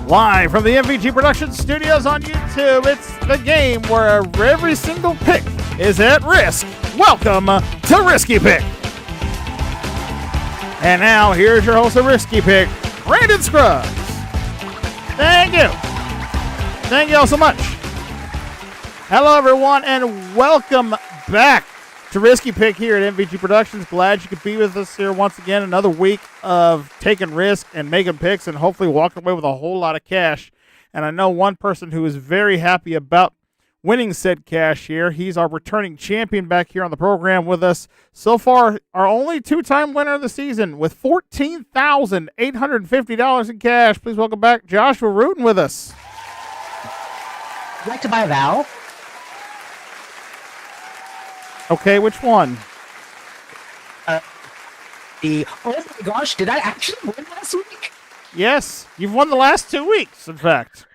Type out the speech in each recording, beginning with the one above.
Live from the MVG Productions studios on YouTube, it's the game where every single pick is at risk. Welcome to Risky Pick. And now, here's your host of Risky Pick, Brandon Scruggs. Thank you. Thank you all so much. Hello, everyone, and welcome back to Risky Pick here at MVG Productions. Glad you could be with us here once again. Another week of taking risks and making picks and hopefully walking away with a whole lot of cash. And I know one person who is very happy about winning said cash here. He's our returning champion back here on the program with us. So far, our only two-time winner of the season with $14,850 in cash. Please welcome back Joshua Rootin with us. I'd like to buy a vowel. Okay, which one? Oh my gosh, did I actually win last week? Yes, you've won the last 2 weeks, in fact.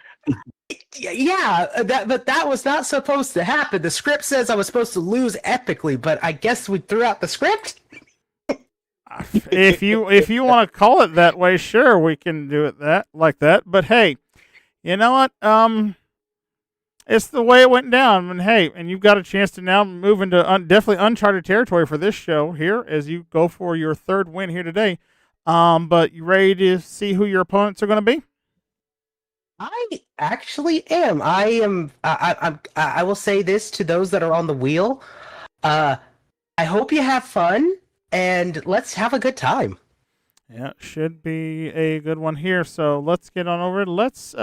Yeah, but that was not supposed to happen. The script says I was supposed to lose epically, but I guess we threw out the script. If you want to call it that way, sure, we can do it like that. But hey, you know what? It's the way it went down. And hey, and you've got a chance to now move into definitely uncharted territory for this show here as you go for your third win here today. But you ready to see who your opponents are going to be? I actually am. I will say this to those that are on the wheel. I hope you have fun and let's have a good time. Yeah, it should be a good one here. So let's get on over. Let's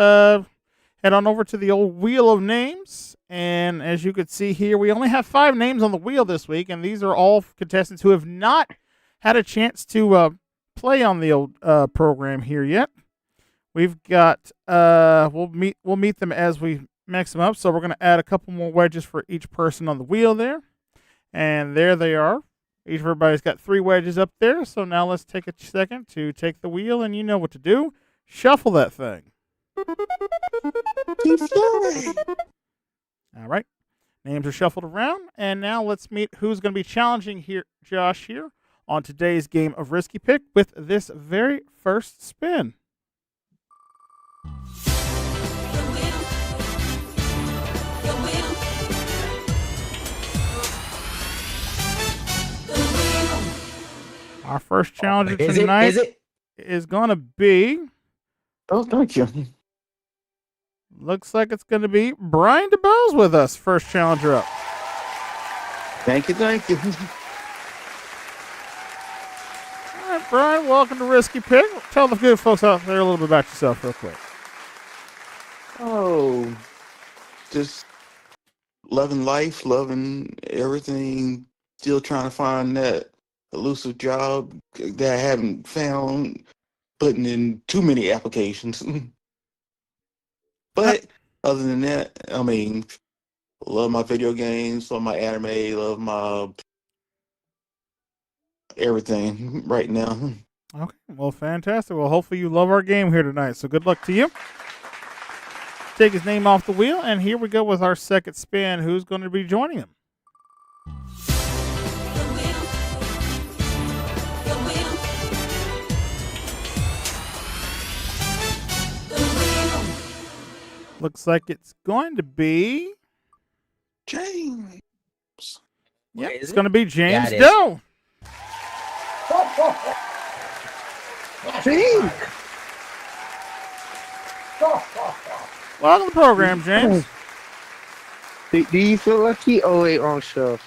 head on over to the old wheel of names. And as you can see here, we only have 5 names on the wheel this week, and these are all contestants who have not had a chance to play on the old program here yet. We've got we'll meet them as we mix them up. So we're going to add a couple more wedges for each person on the wheel there. And there they are. Everybody's got 3 wedges up there. So now let's take a second to take the wheel, and you know what to do. Shuffle that thing. All right. Names are shuffled around, and now let's meet who's going to be challenging here, Josh, here on today's game of Risky Pick with this very first spin. Our first challenger tonight is going to be... Oh, thank you. Looks like it's going to be Brian DeBose with us, first challenger up. Thank you. All right, Brian, welcome to Risky Pick. Tell the good folks out there a little bit about yourself real quick. Oh, just loving life, loving everything, still trying to find that elusive job that I haven't found, putting in too many applications. But other than that, I mean, love my video games, love my anime, love my everything right now. Okay, well, fantastic. Well, hopefully you love our game here tonight, so good luck to you. Take his name off the wheel, and here we go with our second spin. Who's going to be joining him? Looks like it's going to be James. Yep, it's going to be James Yeah, Doe. James. Welcome to the program, James. Do you feel lucky? Oh, wait, wrong show.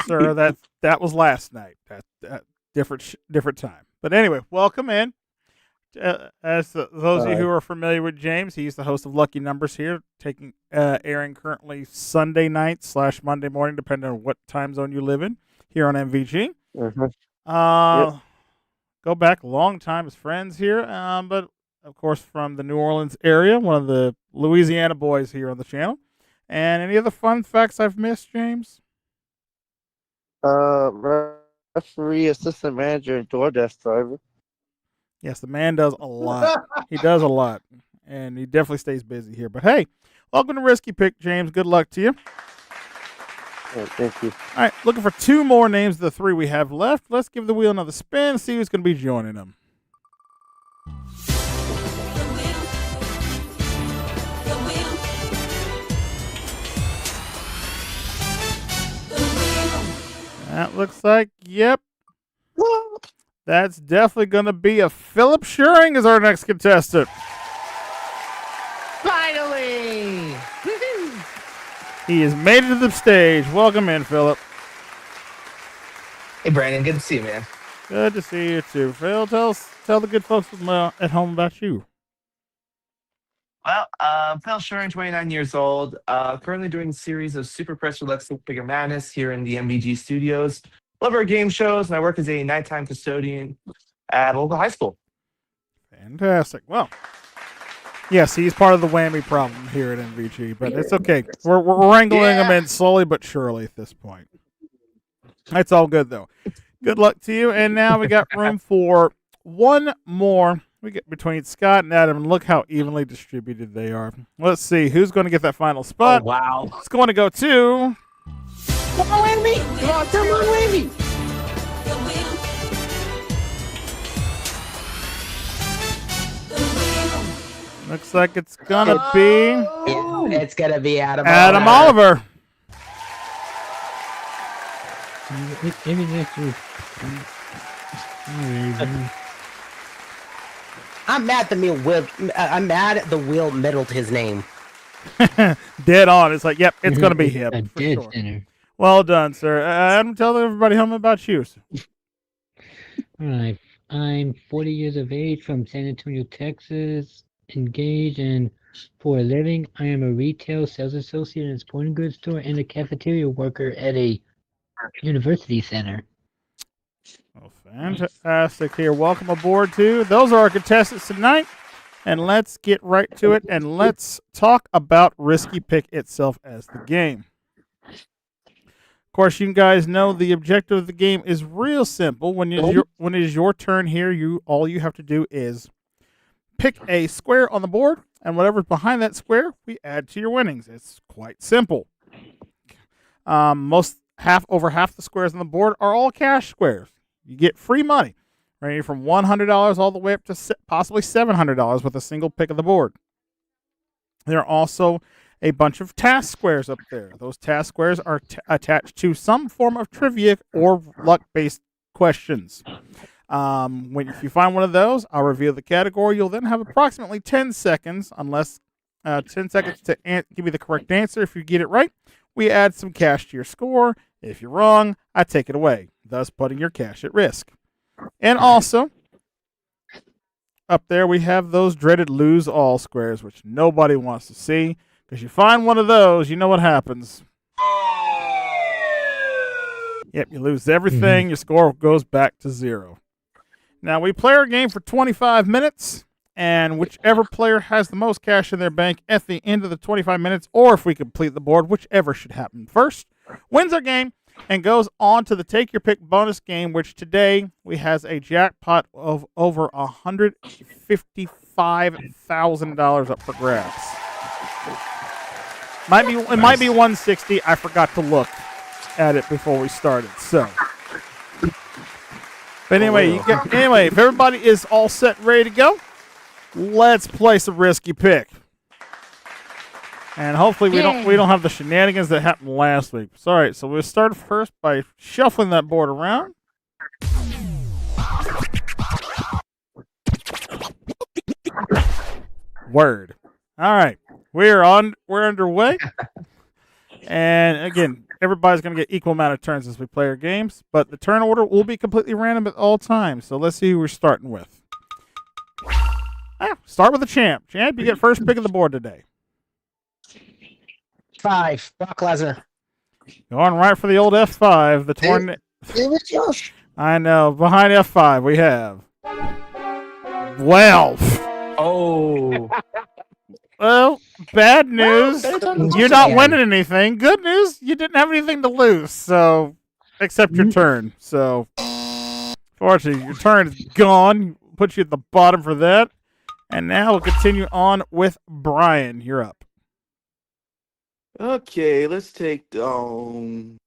Sir, that was last night. That different time. But anyway, welcome in. Those of you who are familiar with James, he's the host of Lucky Numbers here, airing currently Sunday night / Monday morning, depending on what time zone you live in, here on MVG. Mm-hmm. Go back a long time as friends here, but of course from the New Orleans area, one of the Louisiana boys here on the channel. And any other fun facts I've missed, James? Referee, assistant manager, and DoorDash driver. Yes, the man does a lot. He does a lot, and he definitely stays busy here. But hey, welcome to Risky Pick, James. Good luck to you. Yeah, thank you. All right, looking for 2 more names of the 3 we have left. Let's give the wheel another spin, see who's going to be joining them. That looks like, yep, What? that's definitely going to be a Philip Schuring as our next contestant. Finally! He has made it to the stage. Welcome in, Philip. Hey, Brandon. Good to see you, man. Good to see you too, Phil. Tell the good folks at home about you. Well, Phil Schuring, 29 years old. Currently doing a series of Super Press Roulette Figure Madness here in the MVG studios. Love our game shows, and I work as a nighttime custodian at a local high school. Fantastic. Well, yes, he's part of the whammy problem here at MVG, but it's okay. We're wrangling him in slowly but surely at this point. That's all good, though. Good luck to you. And now we got room for one more. We get between Scott and Adam, and look how evenly distributed they are. Let's see who's going to get that final spot. Oh, wow. It's going to go to. Come on, Whammy! Come on, Whammy! Looks like it's going to be Yeah, it's going to be Adam Oliver. Maybe next week. I'm mad the wheel middled his name. Dead on. It's like, yep, it's going to be him. A for dead sure. center. Well done, sir. Adam, tell everybody home about you. All right. I'm 40 years of age from San Antonio, Texas. Engaged, and for a living, I am a retail sales associate in a sporting goods store and a cafeteria worker at a university center. Well, fantastic here. Welcome aboard, too. Those are our contestants tonight. And let's get right to it, and let's talk about Risky Pick itself as the game. Of course, you guys know the objective of the game is real simple. When it is your turn here, all you have to do is pick a square on the board, and whatever's behind that square, we add to your winnings. It's quite simple. Over half the squares on the board are all cash squares. You get free money, ranging from $100 all the way up to possibly $700 with a single pick of the board. There are also a bunch of task squares up there. Those task squares are attached to some form of trivia or luck-based questions. If you find one of those, I'll reveal the category. You'll then have approximately 10 seconds, 10 seconds to give you the correct answer. If you get it right, we add some cash to your score. If you're wrong, I take it away, thus putting your cash at risk. And also, up there we have those dreaded lose all squares, which nobody wants to see, because you find one of those, you know what happens. Yep, you lose everything. Your score goes back to 0. Now, we play our game for 25 minutes, and whichever player has the most cash in their bank at the end of the 25 minutes, or if we complete the board, whichever should happen first, wins our game and goes on to the Take Your Pick bonus game, which today we has a jackpot of over $155,000 up for grabs. It might be 160. I forgot to look at it before we started, so. But anyway, if everybody is all set, ready to go, let's play some Risky Pick. And hopefully we don't have the shenanigans that happened last week. So, all right, so we'll start first by shuffling that board around. Word. All right, we're underway. And again, everybody's going to get equal amount of turns as we play our games, but the turn order will be completely random at all times. So let's see who we're starting with. Start with the champ. Champ, you get first pick of the board today. 5, Brock Lesnar. Going right for the old F5. The torn. I know. Behind F5, we have 12. Oh. Well, bad news. You're not winning anything. Good news, you didn't have anything to lose, so except your turn. So, fortunately, your turn is gone. Put you at the bottom for that. And now we'll continue on with Brian. You're up. Okay, let's take C5.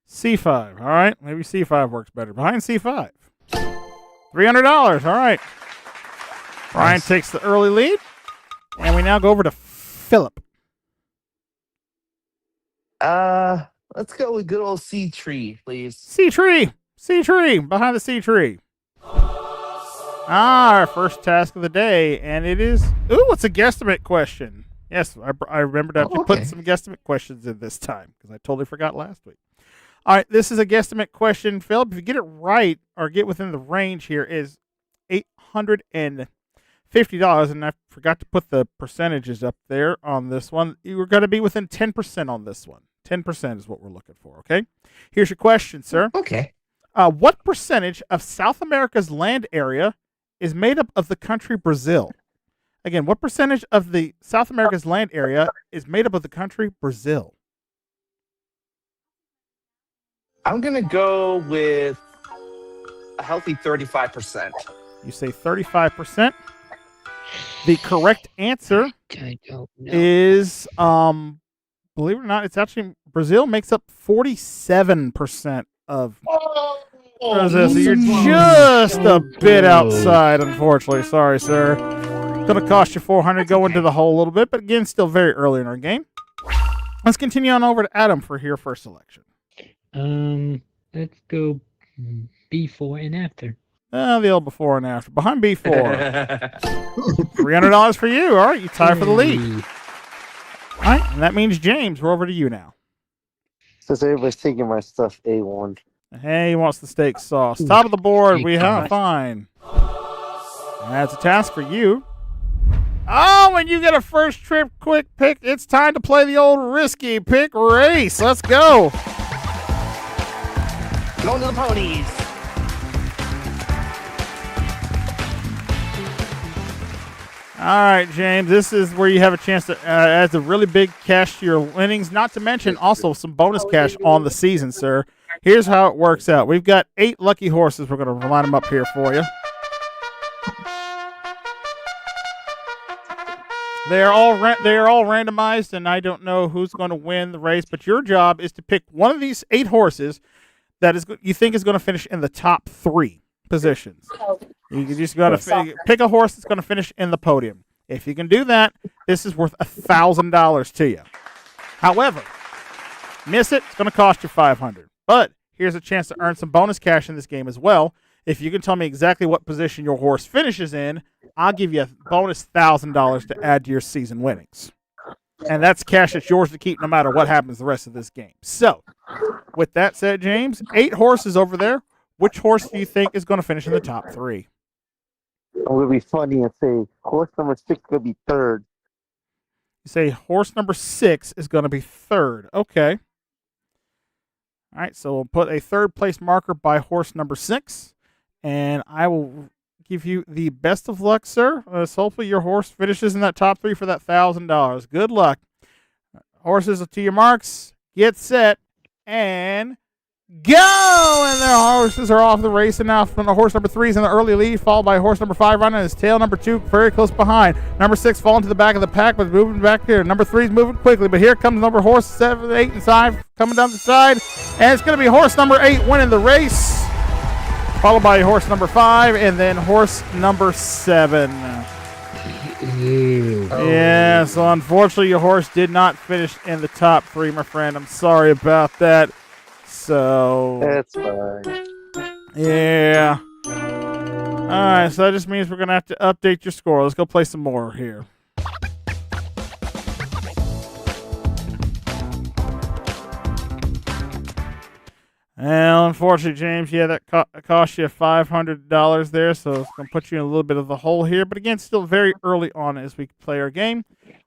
C5. All right, maybe C5 works better. Behind C5. $300. All right. Brian takes the early lead. And we now go over to Philip. Let's go with good old C tree, please. C tree. C tree. Behind the C tree. Our first task of the day, and it is. Ooh, it's a guesstimate question. Yes, I remembered to actually put some guesstimate questions in this time because I totally forgot last week. All right, this is a guesstimate question, Philip. If you get it right or get within the range here, is $850, and I forgot to put the percentages up there on this one. You were going to be within 10% on this one. 10% is what we're looking for. Okay, here's your question, sir. Okay. What percentage of South America's land area is made up of the country Brazil? Again, what percentage of the South America's land area is made up of the country Brazil? I'm gonna go with a healthy 35%. You say 35%. The correct answer I don't know. is, believe it or not, it's actually Brazil makes up 47% of Brazil. So you're just a bit outside, unfortunately. Sorry, sir. Going to cost you 400. Go into the hole a little bit, but again, still very early in our game. Let's continue on over to Adam for your first selection. Let's go before and after. The old before and after. Behind B4. $300 for you. All right, you tie for the lead. All right, and that means James, we're over to you now. Since everybody's taking my stuff, A1. Hey, he wants the steak sauce. Top of the board, we have fine. That's a task for you. Oh, when you get a first trip quick pick, it's time to play the old risky pick race. Let's go. Going to the ponies. All right, James, this is where you have a chance to add a really big cash to your winnings, not to mention also some bonus cash on the season, sir. Here's how it works out. We've got 8 lucky horses. We're going to line them up here for you. They are all randomized, and I don't know who's going to win the race, but your job is to pick one of these 8 horses that you think is going to finish in the top 3 positions. You just got to pick a horse that's going to finish in the podium. If you can do that, this is worth $1,000 to you. However, miss it, it's going to cost you $500. But here's a chance to earn some bonus cash in this game as well. If you can tell me exactly what position your horse finishes in, I'll give you a bonus $1,000 to add to your season winnings. And that's cash that's yours to keep no matter what happens the rest of this game. So, with that said, James, 8 horses over there. Which horse do you think is going to finish in the top 3? I'm going to be funny and say horse number 6 is going to be 3rd. You say horse number 6 is going to be 3rd. Okay. All right, so we'll put a 3rd place marker by horse number 6. And I will give you the best of luck, sir. So hopefully your horse finishes in that top 3 for that $1,000. Good luck. Horses to your marks. Get set. And go! And their horses are off the race. And now from the horse number 3 is in the early lead, followed by horse number 5 running his tail. Number 2 very close behind. Number 6 falling to the back of the pack, but moving back here. Number 3 is moving quickly, but here comes number horse 7, 8, and 5 coming down the side. And it's going to be horse number 8 winning the race, followed by horse number 5, and then horse number 7. Yeah, so unfortunately your horse did not finish in the top 3, my friend. I'm sorry about that. So That's fine. yeah. All right, so that just means we're going to have to update your score. Let's go play some more here. Well, unfortunately, James, yeah, that cost you $500 there, so it's going to put you in a little bit of the hole here. But again, still very early on as we play our game.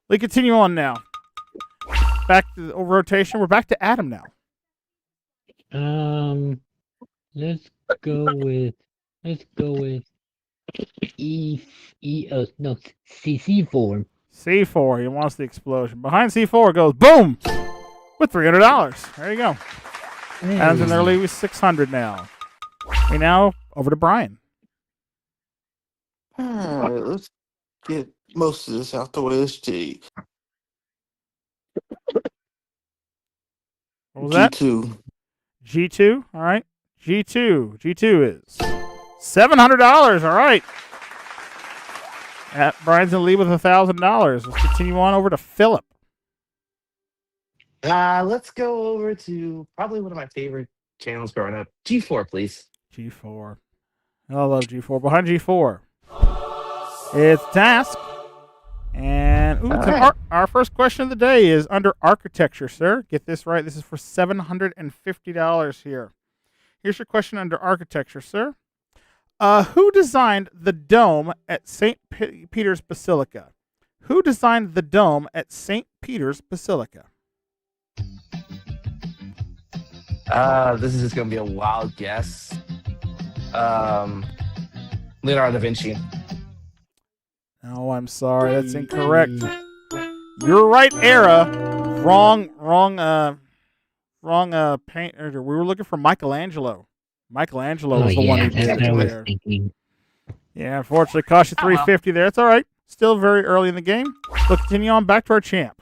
We continue on now. Back to the rotation. We're back to Adam now. Let's go with C4. C4, he wants the explosion. Behind C4 goes boom with $300. There you go. Adam's in their lead with $600 now. We now over to Brian. All right, let's get most of this out the way. Let's see. What was that? G2. G2. All right. G2 is $700. All right. Brian's in the lead with $1,000. Let's continue on over to Philip. Let's go over to probably one of my favorite channels growing up. G4, please. G4. I love G4. Behind G4, it's Task. And All right. our first question of the day is under architecture, sir. Get this right. This is for $750 here. Here's your question under architecture, sir. Who designed the dome at St. Peter's Basilica? Who designed the dome at St. Peter's Basilica? This is just gonna be a wild guess. Leonardo da Vinci. Oh, I'm sorry. That's incorrect. You're right era. Wrong painter. We were looking for Michelangelo. Michelangelo was the one who that's did what I it was there. thinking. Yeah, unfortunately, cost you Oh, well. $350 there. It's all right. Still very early in the game. We'll continue on back to our champ.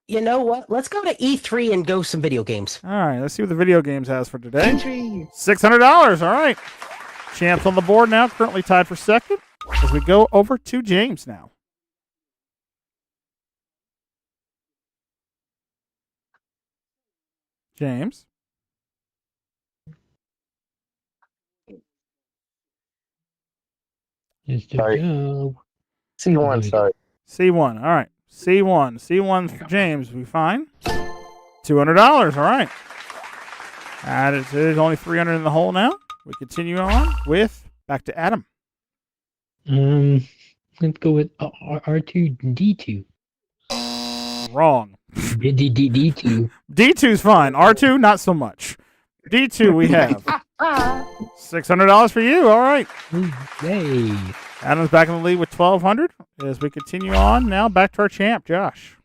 You know what? Let's go to E3 and go some video games. All right, let's see what the video games has for today. Entry. $600. All right. Champ's on the board now, currently tied for second. As we go over to James now. James. Mr. Sorry. Joe. C1, sorry. C1. All right. C1. C1 for James. We fine. $200. All right. And there's only 300 in the hole now. We continue on with back to Adam. Let's go with R2D2. Wrong. D2. D2's fine. R2, not so much. D2 we have. $600 for you. All right. Yay. Adam's back in the lead with 1,200. As we continue on now, back to our champ, Josh.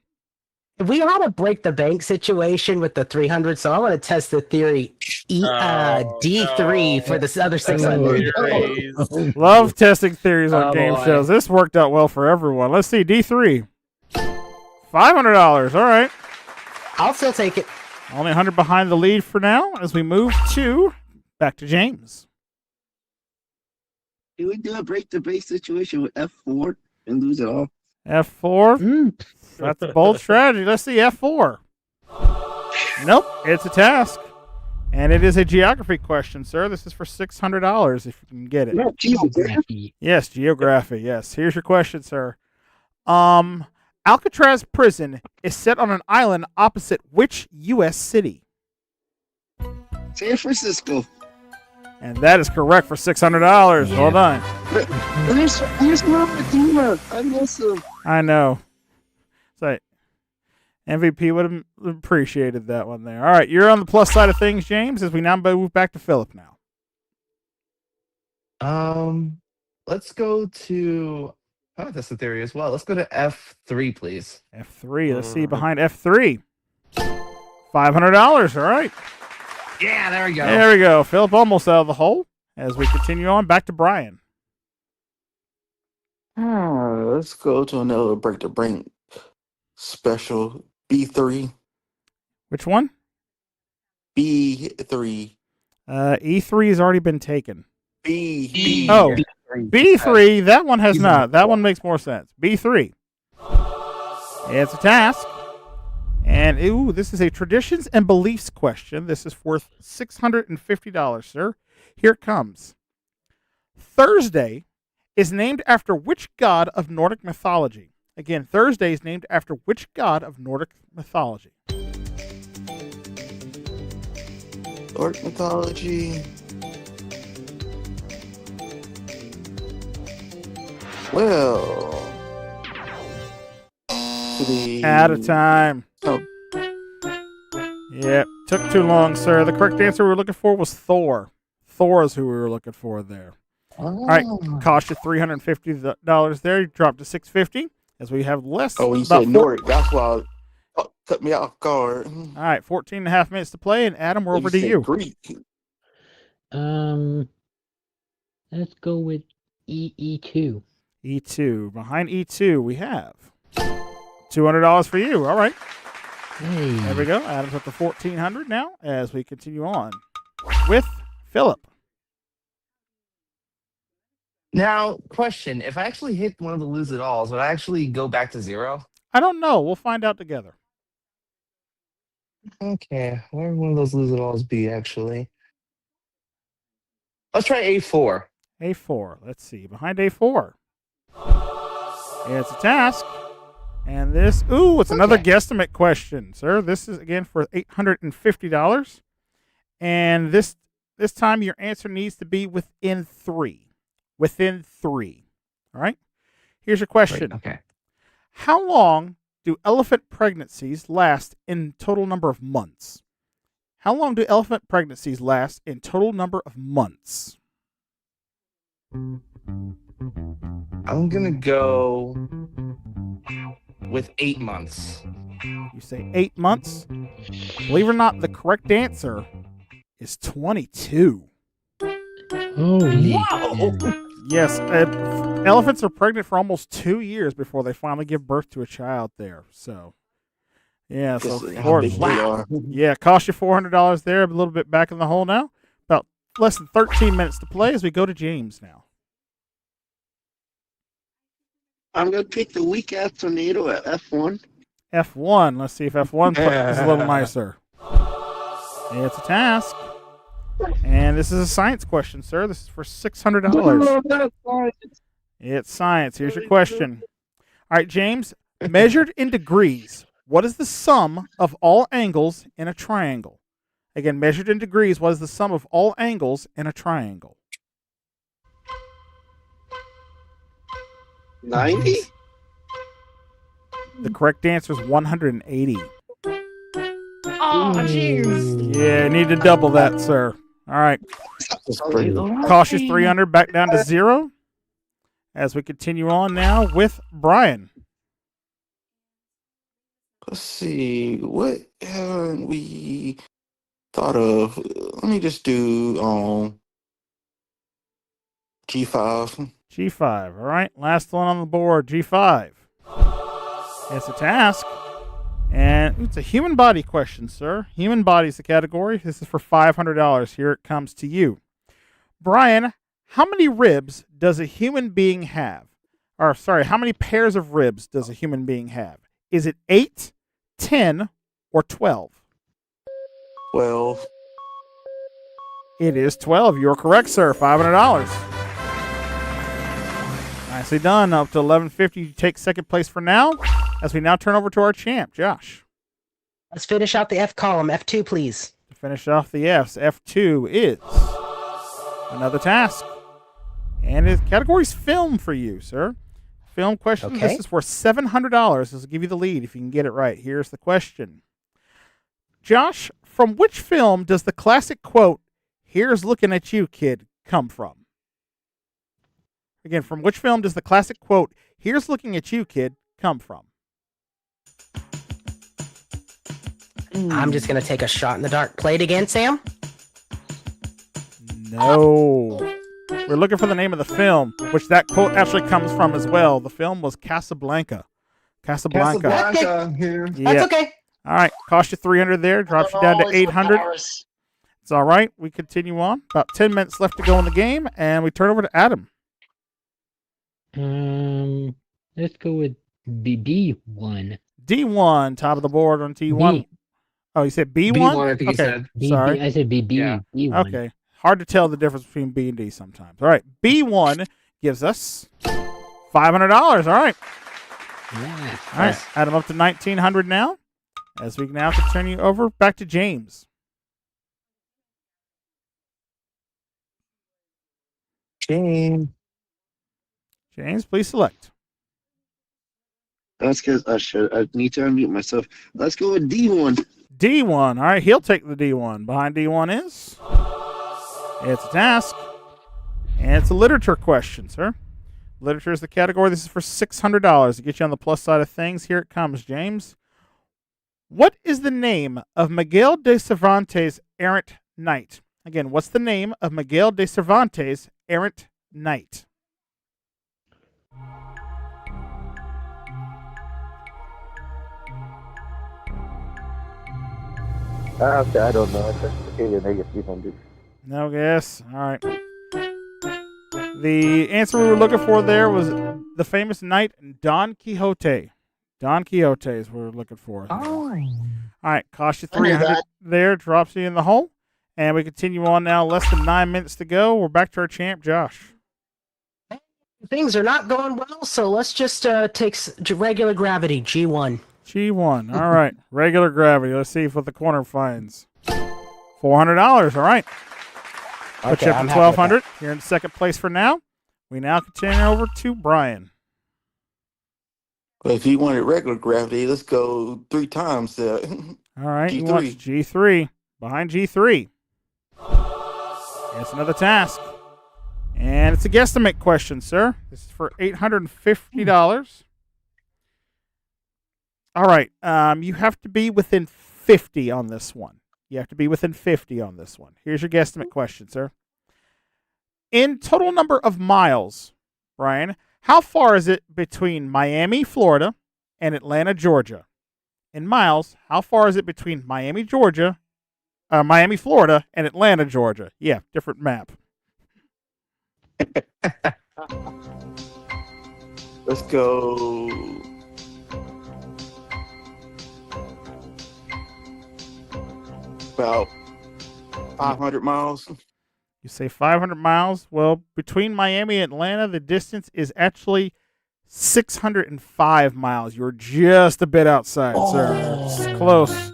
We ought to break the bank situation with the 300, so I want to test the theory D3 for the other 600. Love testing theories on Oh, game boy. shows. This worked out well for everyone. Let's see. D3. $500. All right. I'll still take it. Only 100 behind the lead for now as we move to back to James. Can we do a break the base situation with F4 and lose it all? F4. That's a bold strategy. Let's see. F4. Nope. It's a task. And it is a geography question, sir. This is for $600 if you can get it. Geography. Yes, geography. Yes. Here's your question, sir. Alcatraz prison is set on an island opposite which U.S. city? San Francisco. And that is correct for $600. Well done. There's no Medina. I miss him. I know. So MVP would have appreciated that one there. All right, you're on the plus side of things, James, as we now move back to Philip now. Let's go to. Oh, that's the theory as well. Let's go to F3, please. F3. Let's see behind F3. $500. All right. Yeah, there we go. There we go. Philip almost out of the hole. As we continue on, back to Brian. Let's go to another break the brink special. B3. Which one? B3. E3 has already been taken. B. Oh, B3. That one has not. That one makes more sense. B3. It's a task. And, ooh, this is a traditions and beliefs question. This is worth $650, sir. Here it comes. Thursday is named after which god of Nordic mythology? Again, Thursday is named after which god of Nordic mythology? Nordic mythology. Well. Out of time. Oh. Yep, took too long, sir. The correct answer we were looking for was Thor. Thor is who we were looking for there. All right, cost you $350 there. You dropped to $650 as we have less. Oh, you about said Nordic. That's why cut me off guard. All right, 14 and a half minutes to play, and Adam, we're over to said you. Greek. Let's go with E2. E2. Behind E2, we have $200 for you. All right. Hey. There we go. Adam's up to $1,400 now as we continue on with Philip. Now, question: if I actually hit one of the lose it alls, would I actually go back to zero? I don't know. We'll find out together. Okay, where would one of those lose it alls be, actually? Let's try A4. A4. Let's see. Behind A4. It's a task. And this, it's another guesstimate question, sir. This is again for $850. And this time your answer needs to be within 3. Within 3. All right? Here's your question. Right, okay. How long do elephant pregnancies last in total number of months? How long do elephant pregnancies last in total number of months? I'm gonna go with 8 months. You say 8 months? Believe it or not, the correct answer is 22. Holy Wow! cow. Yes, elephants are pregnant for almost 2 years before they finally give birth to a child there. So, yeah, so Just of how big course, they are. yeah, it cost you $400 there, a little bit back in the hole now. About less than 13 minutes to play as we go to James now. I'm gonna pick the weak ass tornado at F1. F1, let's see if F1 is a little nicer. It's a task. And this is a science question, sir. This is for $600. It's science. Here's your question. All right, James, measured in degrees, what is the sum of all angles in a triangle? Again, measured in degrees, what is the sum of all angles in a triangle? 90? The correct answer is 180. Oh, jeez! Yeah, need to double that, sir. All right. That's pretty. Cost you 300, back down to 0. As we continue on now with Brian. Let's see. What haven't we thought of? Let me just do G5. G5. All right. Last one on the board, G5. It's a task. And it's a human body question, sir. Human body is the category. This is for $500. Here it comes to you. Brian, how many ribs does a human being have? Or, sorry, how many pairs of ribs does a human being have? Is it 8, 10, or 12? 12. It is 12. You're correct, sir. $500. Nicely done. Up to 1150. You take second place for now. As we now turn over to our champ, Josh. Let's finish out the F column. F2, please. To finish off the Fs, F2 is another task. And the category's film for you, sir. Film question. Okay. This is for $700. This will give you the lead if you can get it right. Here's the question. Josh, from which film does the classic quote, "Here's looking at you, kid," come from? Again, from which film does the classic quote, "Here's looking at you, kid," come from? I'm just going to take a shot in the dark. Play it again, Sam? No. We're looking for the name of the film, which that quote actually comes from as well. The film was Casablanca. Casablanca. Casablanca here. Yeah. That's okay. All right. Cost you 300 there. Drops you down to 800. It's all right. We continue on. About 10 minutes left to go in the game, and we turn over to Adam. Let's go with B1. D1, top of the board on T1. B. Oh, you said B1? B1, I think he okay. said. B, Sorry. I said BB. Yeah. B1. Okay. Hard to tell the difference between B and D sometimes. All right. B1 gives us $500. All right. Yeah. All right. Add them up to 1900 now. As we now can turn you over back to James. James. James, please select. That's because I need to unmute myself. Let's go with D1. D1. All right. He'll take the D1. Behind D1 is. It's a task. And it's a literature question, sir. Literature is the category. This is for $600 to get you on the plus side of things. Here it comes, James. What is the name of Miguel de Cervantes' errant knight? Again, what's the name of Miguel de Cervantes' errant knight? I don't know. That's okay. Then I get 300. No guess. All right. The answer we were looking for there was the famous knight Don Quixote. Don Quixote is what we're looking for. Oh. All right, cost you I knew 300 that. there, drops you in the hole. And we continue on now. Less than 9 minutes to go. We're back to our champ, Josh. Things are not going well, so let's just take regular gravity, G1. G1. All right, regular gravity. Let's see what the corner finds. $400. All right. Put you up I'm to happy with 1,200. You're in second place for now. We now continue over to Brian. But if you wanted regular gravity, let's go 3 times that. All right, he G3. wants G3. Behind G3. It's another task. And it's a guesstimate question, sir. This is for $850. All right, you have to be within 50 on this one. You have to be within 50 on this one. Here's your guesstimate question, sir. In total number of miles, Brian, how far is it between Miami, Florida, and Atlanta, Georgia? In miles, how far is it between Miami, Florida, and Atlanta, Georgia? Yeah, different map. Let's go. About 500 miles. You say 500 miles. Well, between Miami and Atlanta, the distance is actually 605 miles. You're just a bit outside, sir. It's close.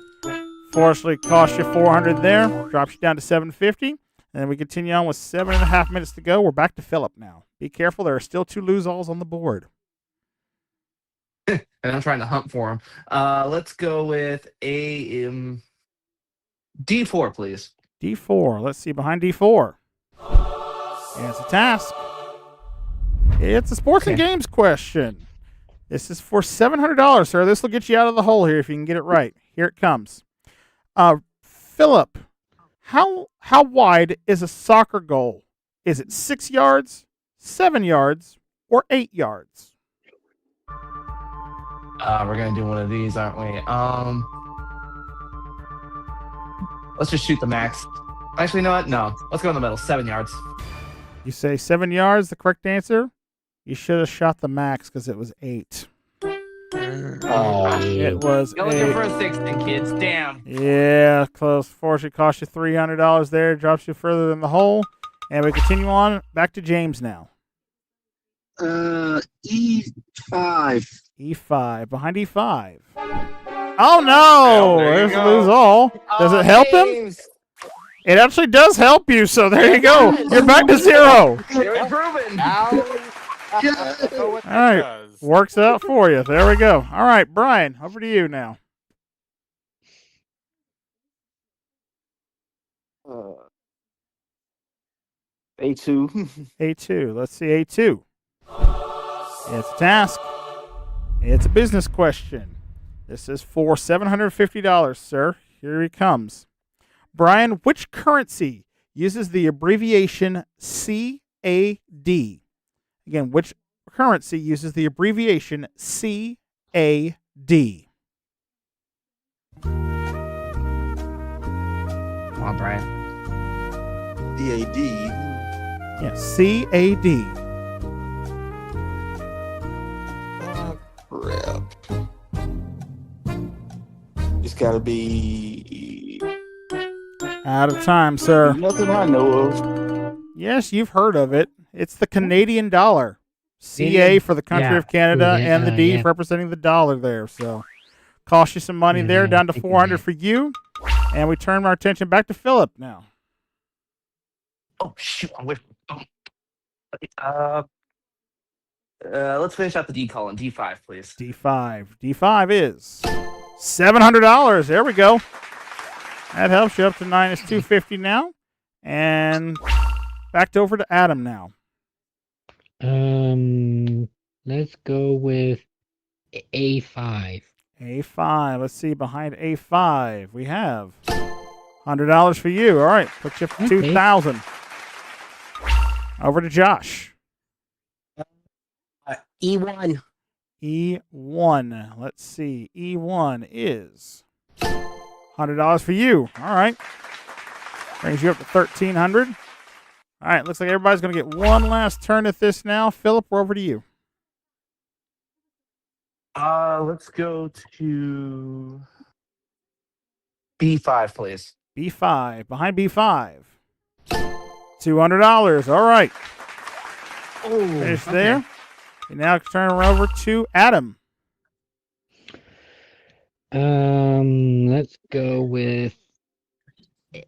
Fortunately, cost you 400 there. Drops you down to 750. And then we continue on with 7.5 minutes to go. We're back to Philip now. Be careful. There are still 2 lose-alls on the board. And I'm trying to hunt for him. Let's go with a D4, please. D4. Let's see behind D4. And it's a task. It's a sports and games question. This is for $700, sir. This will get you out of the hole here if you can get it right. Here it comes. Philip, how wide is a soccer goal? Is it 6 yards, 7 yards, or 8 yards? We're gonna do one of these, aren't we? Let's just shoot the max. Actually, you know what? No. Let's go in the middle. 7 yards. You say 7 yards, the correct answer? You should have shot the max because it was 8. It was You're looking 8. for a 16, kids. Damn. Yeah, close. Fortunately, cost you $300 there. Drops you further than the hole. And we continue on. Back to James now. E5. E5. Behind E5. Oh, no. there you There's go. lose all. Does it help him? It actually does help you, so there you go. You're back to 0. You're improving. All right. Works out for you. There we go. All right, Brian, over to you now. A2. A2. Let's see A2. It's a task. It's a business question. This is for $750, sir. Here he comes. Brian, which currency uses the abbreviation CAD? Again, which currency uses the abbreviation CAD? Come on, Brian. DAD. Yeah, CAD. Oh, crap. It's got to be. Out of time, sir. Nothing I know of. Yes, you've heard of it. It's the Canadian dollar. CA for the country of Canada, Yeah, and the D yeah. representing the dollar there. So, cost you some money there, down to I think 400 that. for you. And we turn our attention back to Philip now. Oh, shoot. I'm with. Let's finish out the D column. D5, please. D5. D5 is $700. There we go. That helps you up to -250 now. And back over to Adam now. Let's go with A5. A5. Let's see. Behind A5, we have $100 for you. All right. Put you up to Okay. $2,000. Over to Josh. E1. E1. Let's see. E1 is $100 for you. All right. Brings you up to $1,300. All right. Looks like everybody's going to get one last turn at this now. Philip, we're over to you. Let's go to B5, please. B5. Behind B5. $200. All right. Finish there. And now turn over to Adam. Let's go with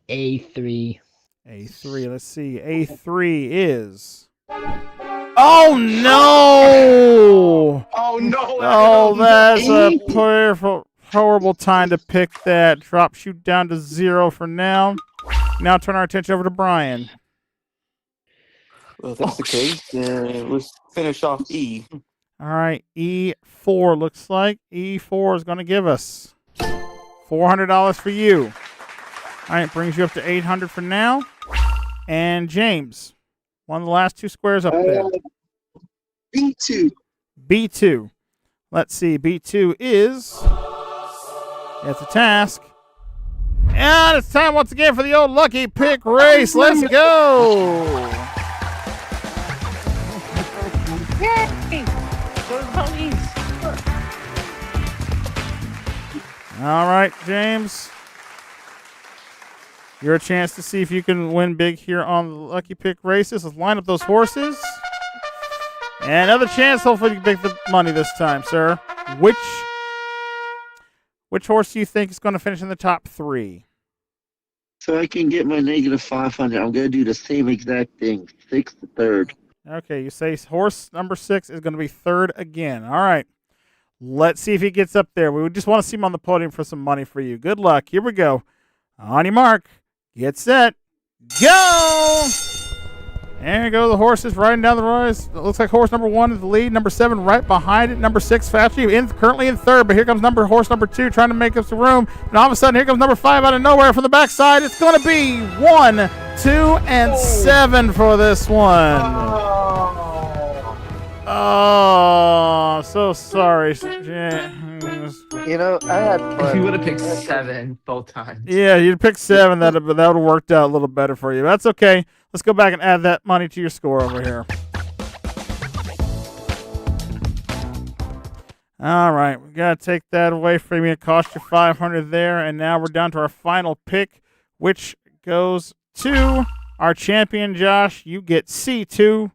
A3. A3. Let's see. A3 is. Oh no! Oh no! Oh, that's a horrible time to pick that. Drops you down to 0 for now. Now turn our attention over to Brian. Well, if that's the case, then let's finish off E. All right, E4 looks like. E4 is going to give us $400 for you. All right, brings you up to $800 for now. And James, one of the last 2 squares up there. B2. B2. Let's see. B2 is. It's a task. And it's time once again for the old lucky pick race. Let's go. Yay! Those ponies. All right, James. Your chance to see if you can win big here on the lucky pick races. Let's line up those horses. And another chance. Hopefully you can pick the money this time, sir. Which horse do you think is going to finish in the top 3? So I can get my negative 500. I'm going to do the same exact thing. 6th to 3rd. Okay, you say horse number 6 is going to be 3rd again. All right. Let's see if he gets up there. We just want to see him on the podium for some money for you. Good luck. Here we go. On your mark. Get set. Go! There you go. The horses riding down the rise. It looks like horse number 1 is the lead. Number 7 right behind it. Number 6 currently in 3rd. But here comes horse number 2 trying to make up some room. And all of a sudden, here comes number 5 out of nowhere from the backside. It's going to be 1, 2, and 7 for this one. Oh, so sorry, James. You know, I had fun. If you would have picked 7 both times. Yeah, you'd pick 7. That would have worked out a little better for you. That's okay. Let's go back and add that money to your score over here. All right, we got to take that away from you. It cost you $500 there, and now we're down to our final pick, which goes to our champion, Josh. You get C2,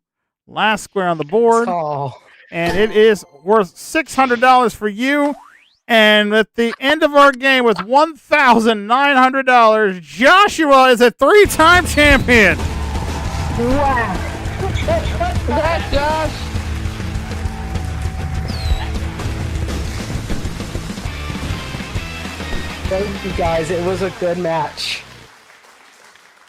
last square on the board, and it is worth $600 for you. And at the end of our game with $1,900, Joshua is a 3-time champion. Wow. Congrats, Josh. Thank you, guys. It was a good match.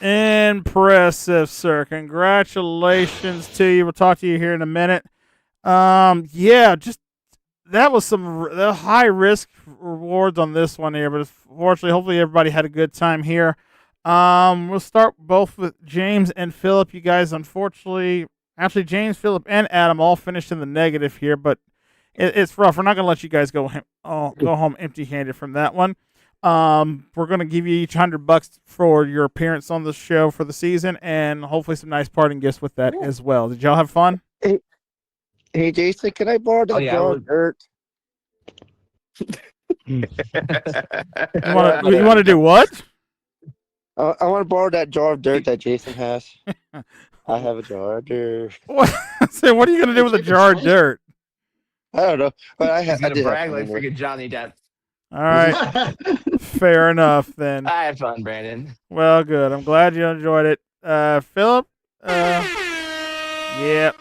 Impressive, sir. Congratulations to you. We'll talk to you here in a minute. Yeah, just that was some high risk rewards on this one here, but fortunately, hopefully everybody had a good time here. We'll start both with James and Philip. You guys, unfortunately, actually James, Philip, and Adam all finished in the negative here, but it's rough. We're not gonna let you guys go home empty-handed from that one. We're gonna give you each $100 for your appearance on the show for the season, and hopefully some nice parting gifts with that as well. Did y'all have fun? Hey, Jason, can I borrow that jar of dirt? You want to do what? I want to borrow that jar of dirt that Jason has. I have a jar of dirt. What? So what are you gonna do with a jar of dirt? I don't know, but I He's had gonna brag like freaking Johnny Depp. All right, fair enough then. I had fun, Brandon. Well, good. I'm glad you enjoyed it, Philip. Yeah,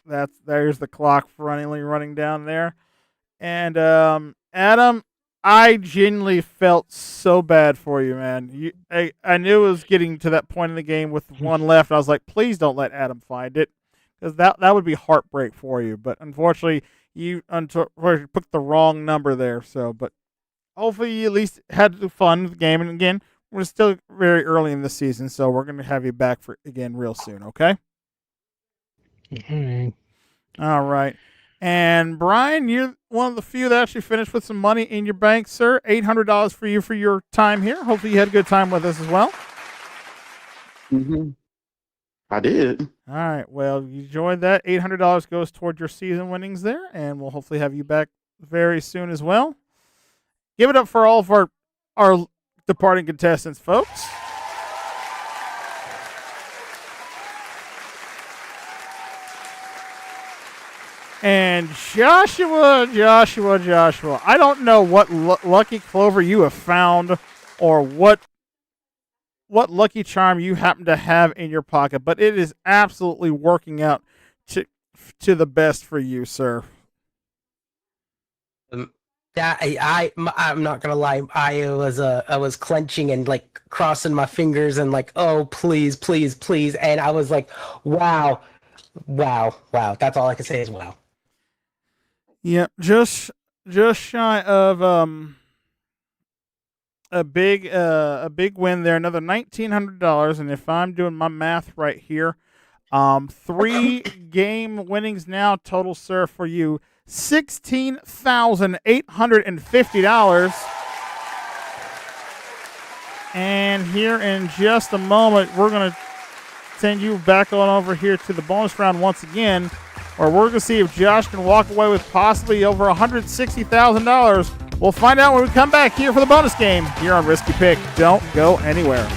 there's the clock running down there, and Adam, I genuinely felt so bad for you, man. I knew it was getting to that point in the game with one left. I was like, please don't let Adam find it, because that would be heartbreak for you. But unfortunately, you picked the wrong number there. So, but hopefully you at least had fun with the game. And again, we're still very early in the season, so we're going to have you back again real soon, okay? All right. And Brian, you're one of the few that actually finished with some money in your bank, sir. $800 for you for your time here. Hopefully you had a good time with us as well. Mm-hmm. I did. All right. Well, you enjoyed that. $800 goes toward your season winnings there, and we'll hopefully have you back very soon as well. Give it up for all of our departing contestants, folks. And Joshua. I don't know what lucky clover you have found or what lucky charm you happen to have in your pocket, but it is absolutely working out to the best for you, sir. I'm not gonna lie. I was clenching and like crossing my fingers and like, oh please, please, please, and I was like, wow. That's all I can say is wow. Yep, just shy of a big win there. Another $1,900, and if I'm doing my math right here, 3 game winnings now total, sir, for you. $16,850. And here in just a moment, we're going to send you back on over here to the bonus round once again, where we're going to see if Josh can walk away with possibly over $160,000. We'll find out when we come back here for the bonus game here on Risky Pick. Don't go anywhere.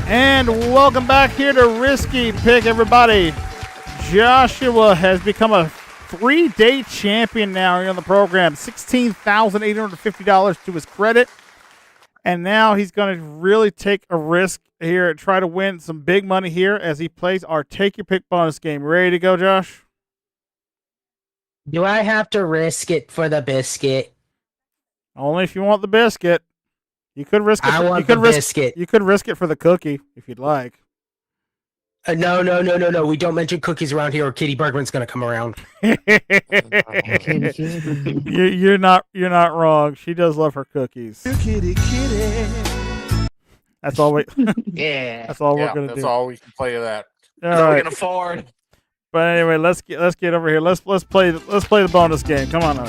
And welcome back here to Risky Pick, everybody. Joshua has become a 3-day champion now here on the program. $16,850 to his credit. And now he's going to really take a risk here and try to win some big money here as he plays our Take Your Pick bonus game. Ready to go, Josh? Do I have to risk it for the biscuit? Only if you want the biscuit. You could risk it. I want the biscuit. You could risk it for the cookie if you'd like. No. We don't mention cookies around here, or Kitty Bergman's gonna come around. You're not wrong. She does love her cookies. Kitty. That's all we. Yeah. That's all we're gonna That's do. all we can play of that. All That's all we right. can afford. But anyway, let's get over here. Let's play the bonus game. Come on up.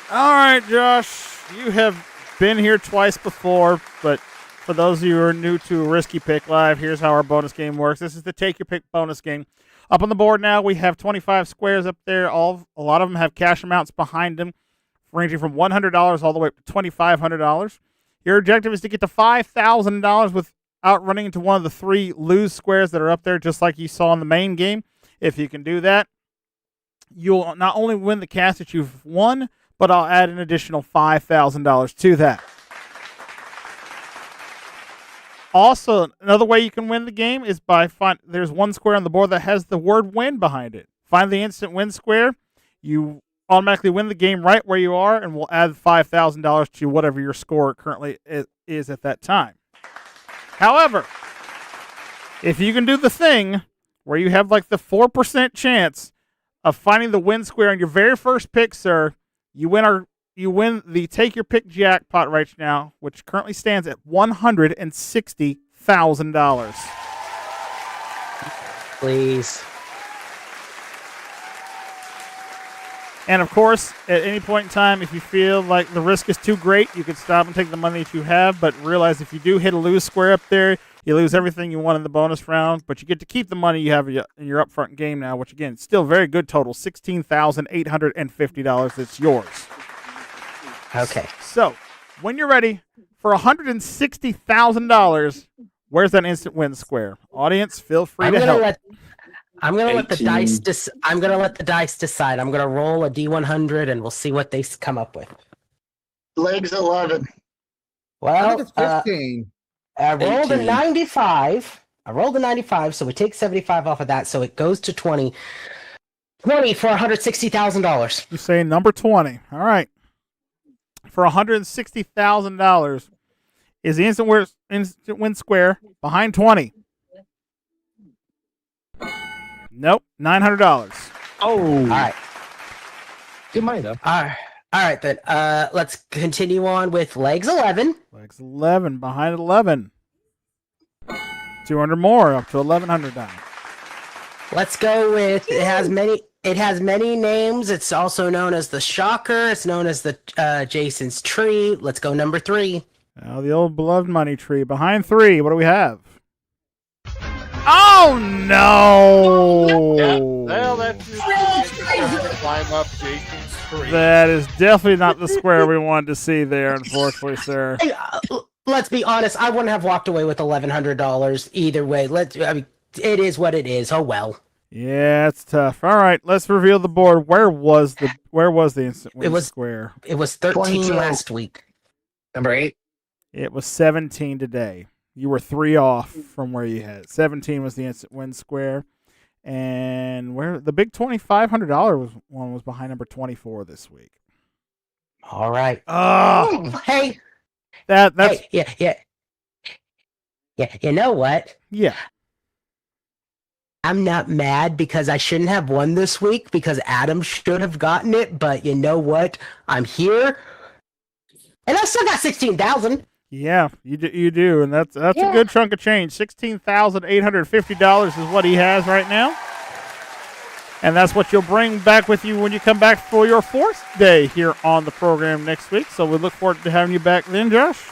All right, Josh, you have been here twice before, but for those of you who are new to Risky Pick Live, here's how our bonus game works. This is the Take Your Pick bonus game. Up on the board now, we have 25 squares up there. A lot of them have cash amounts behind them, ranging from $100 all the way up to $2,500. Your objective is to get to $5,000 without running into one of the 3 lose squares that are up there, just like you saw in the main game. If you can do that, you'll not only win the cash that you've won, but I'll add an additional $5,000 to that. Also, another way you can win the game is by there's one square on the board that has the word win behind it. Find the instant win square. You automatically win the game right where you are, and we'll add $5,000 to whatever your score currently is at that time. However, if you can do the thing where you have like the 4% chance of finding the win square on your very first pick, sir, you win the Take Your Pick jackpot right now, which currently stands at $160,000. Please. And of course, at any point in time, if you feel like the risk is too great, you can stop and take the money that you have. But realize if you do hit a lose square up there, you lose everything you won in the bonus round. But you get to keep the money you have in your upfront game now, which again, still very good total, $16,850. It's yours. Okay. So, when you're ready for $160,000, where's that instant win square? Audience, feel free to help. I'm gonna let the 18. dice. I'm gonna let the dice decide. I'm gonna roll a D100, and we'll see what they come up with. Legs 11. I Well, think it's 15. I rolled a 18. 95. So we take 75 off of that, so it goes to 20. 20 for $160,000. You say number 20. All right. For $160,000 is the instant win square behind 20. Nope, $900. Oh. All right. Good money, though. All right then. Let's continue on with legs 11. Legs 11 behind 11. 200 more up to $1,100. Let's go with it has many names. It's also known as the Shocker. It's known as the Jason's Tree. Let's go number 3. Now the old beloved money tree behind 3. What do we have? Oh no! Yeah. Well, that's just climb up Jason's tree. That is definitely not the square we wanted to see there, unfortunately, sir. Hey, let's be honest. I wouldn't have walked away with $1,100 either way. It is what it is. Oh well. Yeah, it's tough. All right, let's reveal the board. Where was the instant win was- square? It was 13 22. last week. Number 8. It was 17 today. You were 3 off from where you had. 17 was the instant win square. And where the big $2,500 one was behind number 24 this week. All right. Oh, Hey. that's Hey, yeah. You know what? yeah. I'm not mad because I shouldn't have won this week because Adam should have gotten it. But you know what? I'm here, and I still got 16,000. Yeah, you do, and that's a Yeah. good chunk of change. $16,850 is what he has right now, and that's what you'll bring back with you when you come back for your 4th day here on the program next week. So we look forward to having you back then, Josh,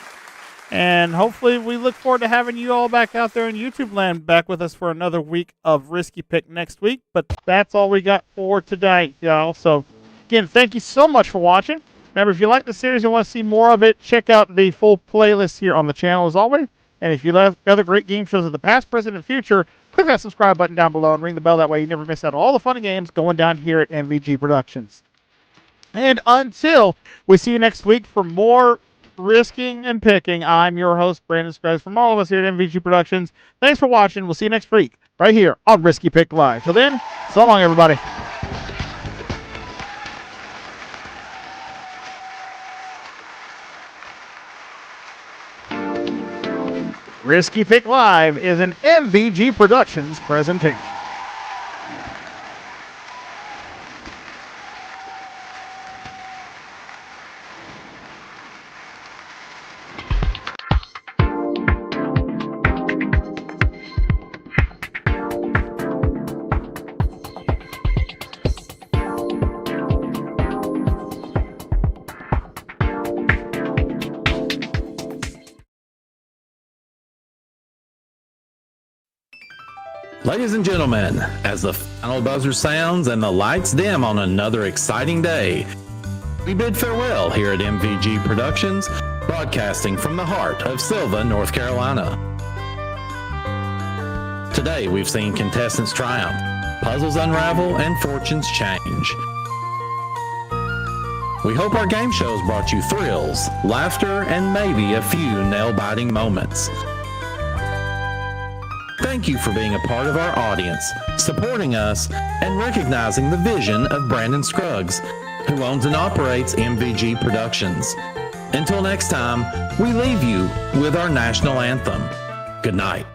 and hopefully we look forward to having you all back out there in YouTube land, back with us for another week of Risky Pick next week. But that's all we got for tonight, y'all. So again, thank you so much for watching. Remember, if you like the series and want to see more of it, check out the full playlist here on the channel as always. And if you love other great game shows of the past, present, and future, click that subscribe button down below and ring the bell. That way you never miss out on all the fun games going down here at MVG Productions. And until we see you next week for more risking and picking, I'm your host, Brandon Scruggs, from all of us here at MVG Productions. Thanks for watching. We'll see you next week right here on Risky Pick Live. Till then, so long, everybody. Risky Pick Live is an MVG Productions presentation. Ladies and gentlemen, as the final buzzer sounds and the lights dim on another exciting day, we bid farewell here at MVG Productions, broadcasting from the heart of Silva, North Carolina. Today we've seen contestants triumph, puzzles unravel, and fortunes change. We hope our game shows brought you thrills, laughter, and maybe a few nail-biting moments. Thank you for being a part of our audience, supporting us, and recognizing the vision of Brandon Scruggs, who owns and operates MVG Productions. Until next time, we leave you with our national anthem. Good night.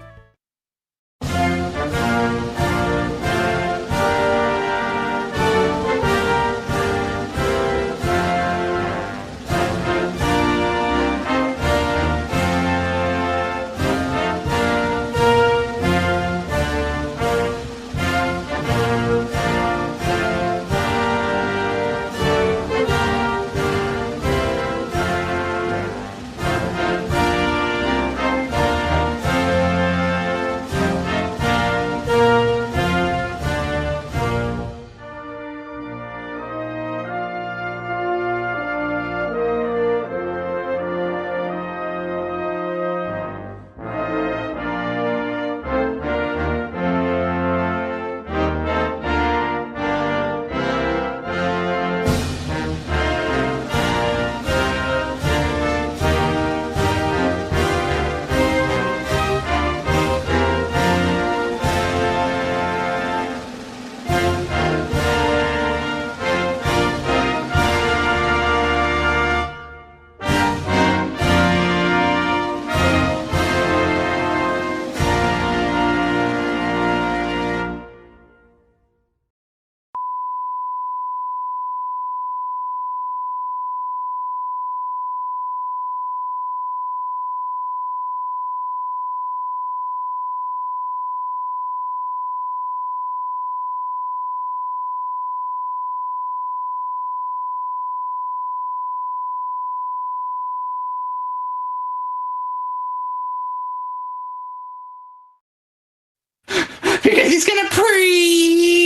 Because he's gonna pre